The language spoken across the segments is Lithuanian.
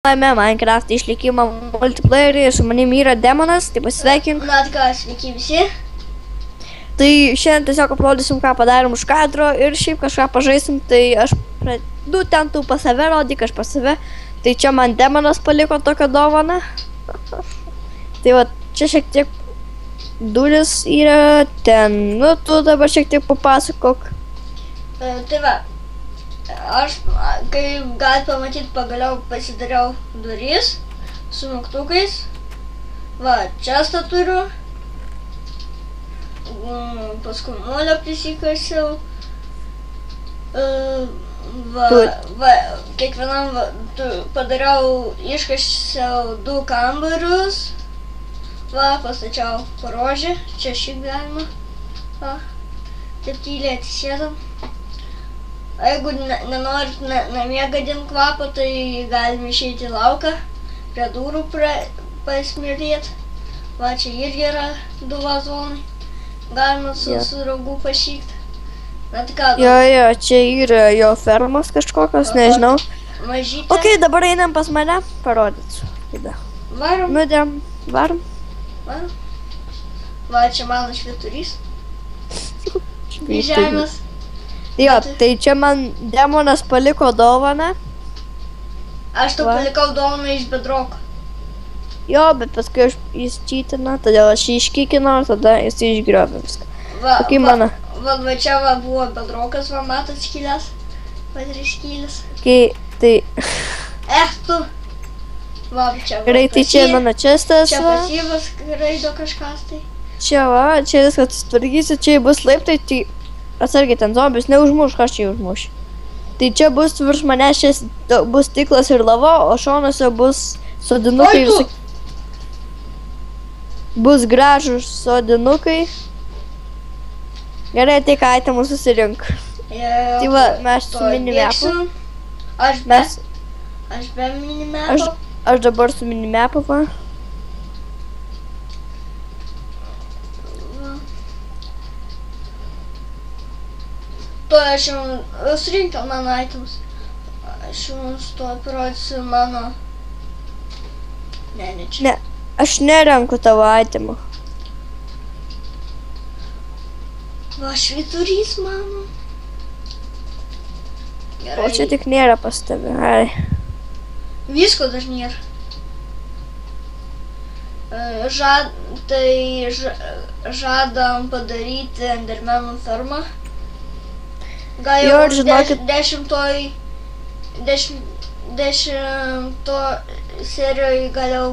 Minecraft išlikimo multiplayerį, su manim yra Demonas, tai pasveikink. Na, tai ką, sveiki visi. Tai šiandien tiesiog uploadysim, ką padarėm už kadro ir šiaip kažką pažaisim, tai aš ten tu pas save rodyk, aš pas save. Tai čia man Demonas paliko tokią dovaną. Tai va, čia šiek tiek duris yra ten, nu tu dabar šiek tiek papasakok. Tai va, aš, kaip galit pamatyti, pagaliau pasidariau duris su mygtukais. Va, čestą turiu. Paskui molio prisikasiau. Va, kiekvienam padariau, iškasiau 2 kambarius. Va, pastačiau rožę, čia šiaip galima. Va, taip tyliai atsisėdam. Jeigu nenorit namie gadint kvapą, tai galim išeiti į lauką, prie durų pasmirėt. Va, čia irgi yra 2 vazonai. Galima su draugu pašykt. Na tai ką? Jo, čia yra jo fermas kažkokios, nežinau. Mažytė. Ok, dabar einam pas mane, parodysiu. Varom. Nudėm, varom. Varom. Va, čia mano švyturys. Iš žemės. Jo, tai čia man Demonas paliko dovaną. Aš tau palikau dovaną iš bedroko. Jo, bet paskui jis čytina, todėl aš jį iškikinau ir tada jis išgriovė viską. Va, Va, čia va buvo bedrokas, va matot skylės. Va 3 skylės. Okay, tai... Tu. Va, čia va. Gerai, tai čia mano čestas. Čia pasyvas raido kažkas tai. Čia va, čia viską atsitvarkysiu, čia bus laiptai, tai... Atsargiai ten zombius, neužmuš, ką čia užmuš. Tai čia bus virš manęs, šis bus stiklas ir lava, o šonuose bus sodinukai. Bus gražus sodinukai. Gerai, tai ką itemus susirink. Tai va, mes su minimepu. Aš be minimepo. Aš dabar su minimepu, va. To aš jau surinkau mano itemus. Aš jums to parodysiu mano... Ne čia. Ne, aš nerenku tavo itemų. Va, švyturys mano. Gerai. O čia tik nėra pas tave, ai. Visko dar nėra. Žadam padaryti endermenų fermą. Gal jau 10 serijoje gal jau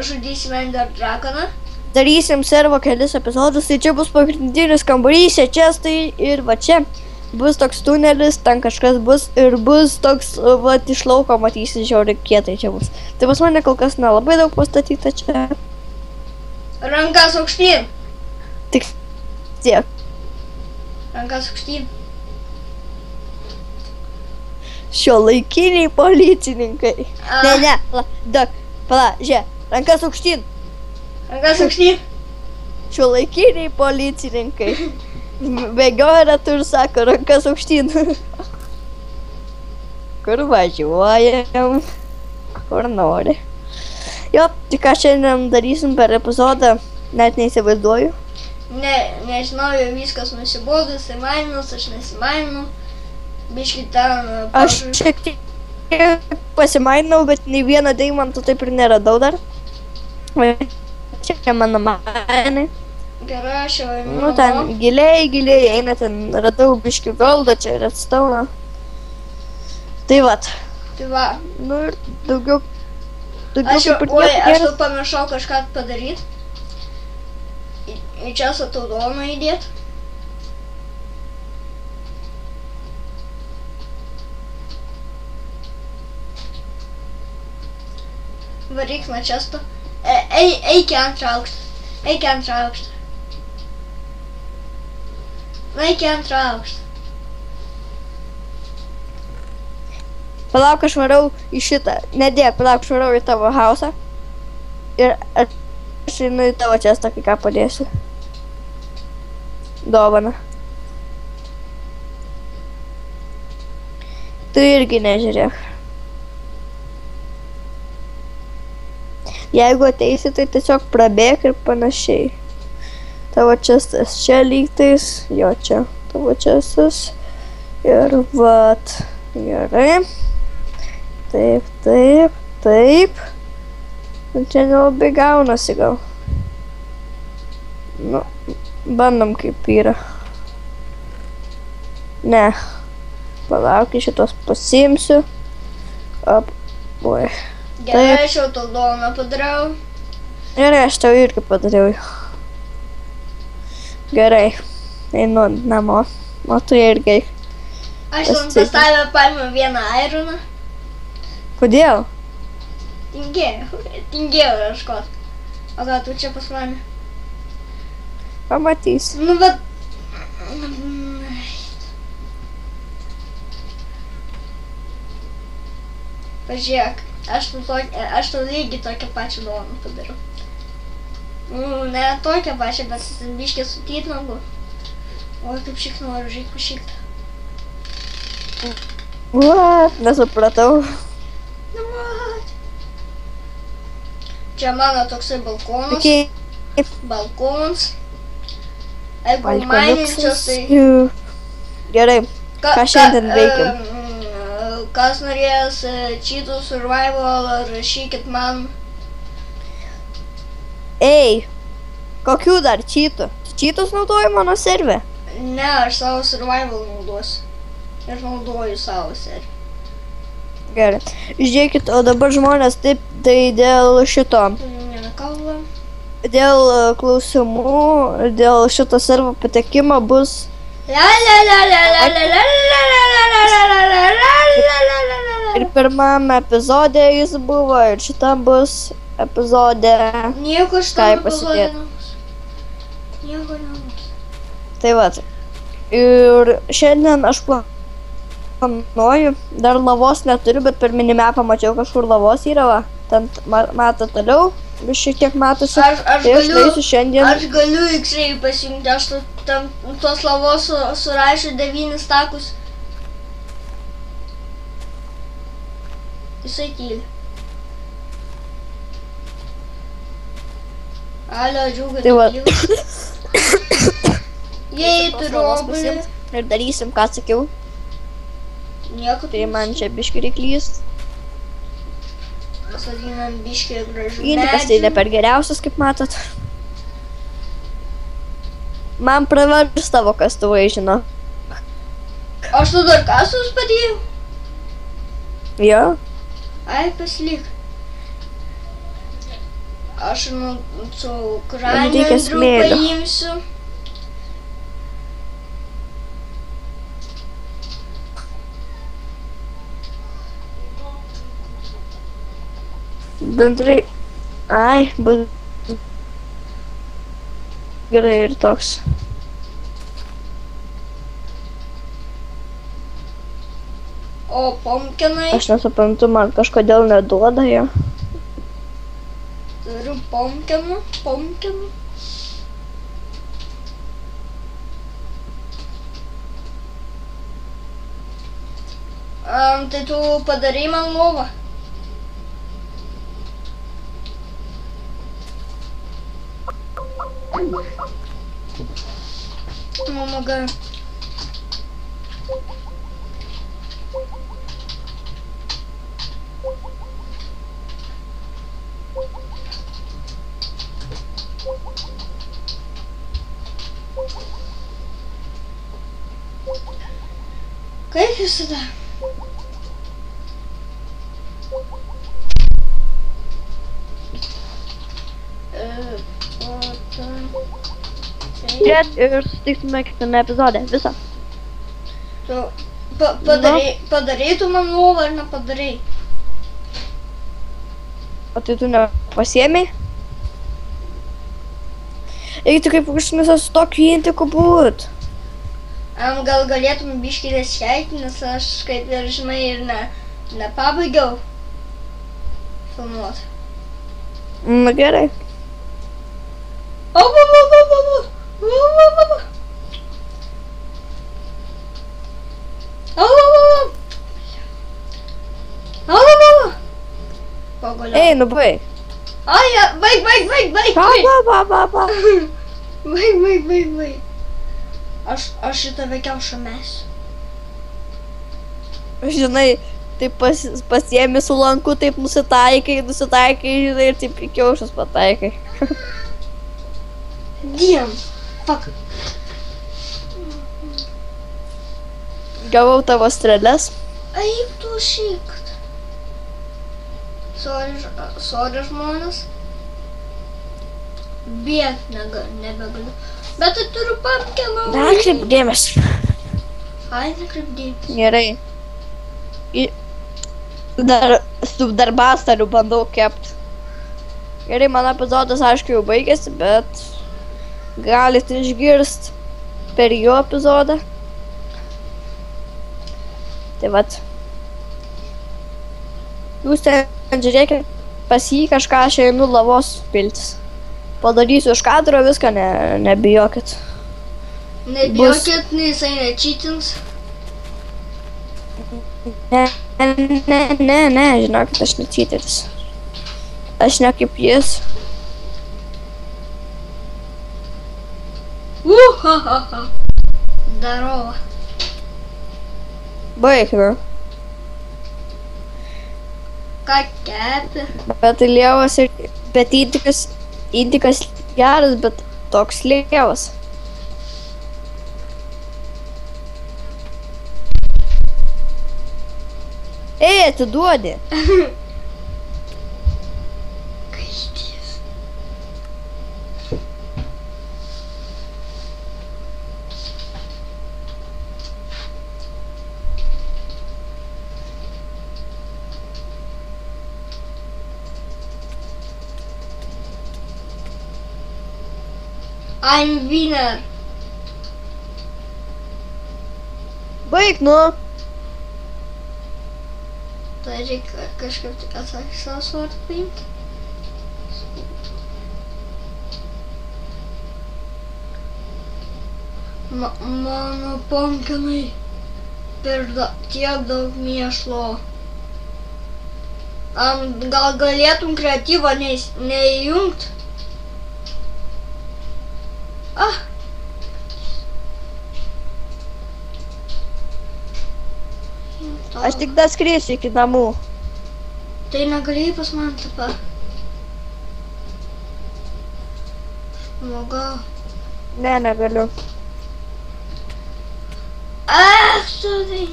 žudysim Ender Dragoną. Darysim servo kelis epizodus, tai čia bus pagrindinis kambarys, čia tai ir va čia bus toks tunelis, ten kažkas bus ir bus toks, va, iš lauko matysi žiauriai kietai čia bus. Tai pas mane kol kas nelabai daug pastatyta čia. Rankas aukštyn. Tik tiek. Rankas aukštyn. Šiuolaikiniai policininkai. Ne, pala, rankas aukštyn. Rankas aukštyn. Šiuolaikiniai policininkai. Bėgioja ratu ir sako, rankas aukštyn. Kur važiuojam? Kur nori. Jo, tai ką šiandien darysim per epizodą, net neįsivaizduoju. Nežinau, jau viskas nusibodus, įmaiminus, aš nesimaiminu. Biški ten... Aš šiek tiek pasimaininau, bet nei vieno deimanto taip ir neradau dar. Čia mano mainai. Gerai, aš jau einu. Nu, ten giliai eina, ten radau biški goldą, čia redstone. Tai vat. Tai va. Nu ir daugiau Aš jau pamiršau kažką padaryti. Į čia su tau dovaną įdėt. Varyk nuo često. Eik į antrą aukštą. Eik į antrą aukštą. Palauk, aš varau į šitą. Nedėk, palauk, aš varau į tavo hausą. Ir aš einu į tavo čestą, kai ką padėsiu. Dovaną. Tu irgi nežiūrėk. Jeigu ateisi, tai tiesiog prabėk ir panašiai. Tavo čestas čia lygtais, jo čia. Tavo čestas. Ir vat. Gerai. Taip, taip, taip. Ir čia nelabai gaunasi gal. Nu, bandom kaip yra. Ne. Palauk, šitos pasiimsiu. Op. Oi. Gerai, aš jau tau dovaną padariau. Ir aš tau irgi padariau. Gerai. Einu namo. O tu irgi. Aš tam pas tave paėmiau vieną ironą. Kodėl? Tingėjau ieškot. O ką tu čia pas mane? Pamatysi. Nu, bet... Pažiūrėk, aš tau lygiai tokią pačią dovaną padariau. Nu, ne tokią pačią, bet biškį su tytnagu. Oi, kaip šik noriu žiūrėk pašykt. What? Nesupratau. Nu, what? Čia mano toksai balkonas. Okay. Balkons. Jeigu maininčios, tai... Gerai. Ką šiandien veikiam? Kas norės cheatų survival, rašykit man. Ei, kokių dar cheatų? Cheatus naudoju mano serve? Ne, aš savo survival naudosiu. Ir naudoju savo serve. Gerai. Žiūrėkit, o dabar žmonės taip, tai dėl šito. Nekalba. Dėl klausimų, dėl šito servo patekimo bus... Ir pirmame epizode jis buvo, ir šitam bus epizode. Nieko šitam epizode nebus. Nieko nebus. Tai vat. Ir šiandien aš planuoju, dar lavos neturiu, bet per minimapą mačiau kažkur lavos yra, va. Ten mato toliau, vis šiek tiek matosi. Aš galiu X-ray pasijungti, aš tos lavos suraišiu 9 takus. Jisai tyli. Alio, džiugai, tai va. Jei turiu obuolį. Ir darysim, ką sakiau. Nieko. Tai man čia biškį reiklys. Pasodinam biškį gražių medžių. Intikas tai ne per geriausias, kaip matot. Man pravers tavo kastuvai, žino. Aš tu dar kastus padėjau? Jo. Ai, paslik. Aš su kranendriu paimsiu. Bendrai, ai, bus gerai ir toks. O pumpkinai? Aš nesuprantu, man kažkodėl neduoda jo. Turiu pumpkinų. Tai tu padarai man lovą. Mama gal. Kaip visada? Žiūrėt ir susitiksime kitame epizode. Visą. Tu padarai tu man lovą ar nepadarai? O tai tu nepasiėmei? Eiti kaip užsmisas su tokiu intiku būt. Gal galėtum biškį neskeikti, nes aš kaip ir žinai ir nepabaigiau filmuot. Na gerai. Pagaliau. Ei, nu baig. Ai, baig. Ba. Baig. Aš šitą veikiausiai mesiu. Žinai, taip pasiemi su lanku, taip nusitaikai, žinai, ir taip į kiaušus pataikai. Diem. Fuck. Gavau tavo strėles. Eik tu šikt. Sorry žmonės. Bet nebegaliu. Bet tai turiu pumpkiną. Nekreip dėmesį. Ai, nekreip dėmesį. Gerai. Su darbastaliu bandau kept. Gerai, mano epizodas aišku jau baigėsi, bet galit išgirst per jo epizodą. Tai vat. Jūs ten žiūrėkit pas jį kažką, aš einu lavos piltis. Padarysiu iš kadro viską, nebijokit. Nebijokit, jisai nečytins. Ne, žinokit, aš nečyteris. Aš ne kaip jis. Ha. Darova. Baig, nu. Ką kepi? Bet tai lievas ir... Bet įtikas geras, bet toks lievas. Ei, atiduodi. Kaištis. I'm winner. Baig, nu. Tai reikia kažkaip atsakysą suart paimti. Mano pumpkinai per tiek daug mėšlo. Gal galėtum kreatyvą neįjungt? Aš tik dar skriesiu iki namų. Tai negalėjai pas man tapą. Gal. Ne, negaliu. Tu tai.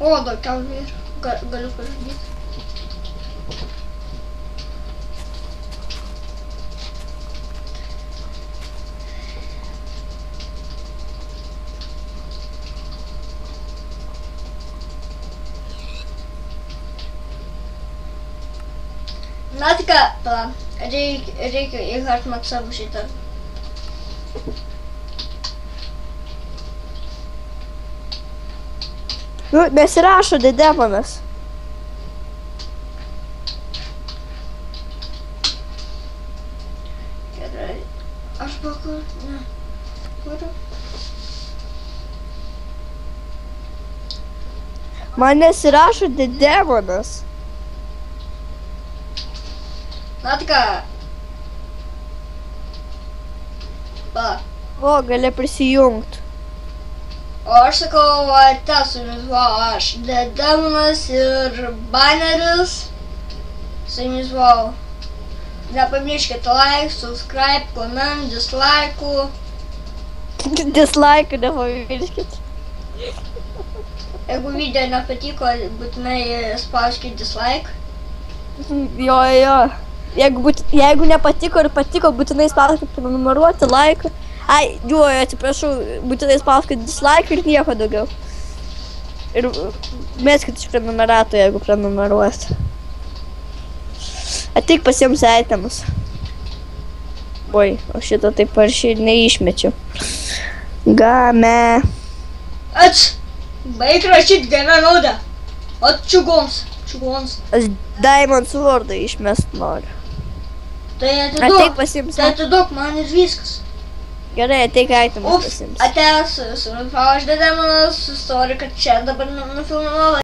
O, dar kiaulė ir galiu pažadėti. Na tik reikia įhartmat savo šitą. Nu, nesirašo dedemonas. Gerai. Aš bakau, ne. Kuriu? Man nesirašo dedemonas. Na tik O, gali prisijungt. O aš sakau, su jumis buvau aš, dedemonas ir baneris. Su jumis buvau. Nepamirškite like, subscribe, comment, dislike'ų. Dislike'ų nepamirškit. Jeigu video nepatiko, būtinai spauskite dislike. Jo. Jeigu nepatiko ir patiko, būtinai spauskite prenumeruoti, like. Ai, atsiprašau, būtinai spauskite dislike ir nieko daugiau. Ir meskite iš prenumeratų, jeigu prenumeruosite. Ateik pasiims itemus. Oi, o šitą taip paršiai neišmečiau. Game. Baig rašyt game naudą. Čiugons. Aš Diamond Sword'ą išmest noriu. Tai Ateik pasiims. atiduok man ir viskas. Gerai, ateik aitimus Ups, pasiimsi. atėjo su Radfauždė demonas, su story, kad čia dabar nufilmavo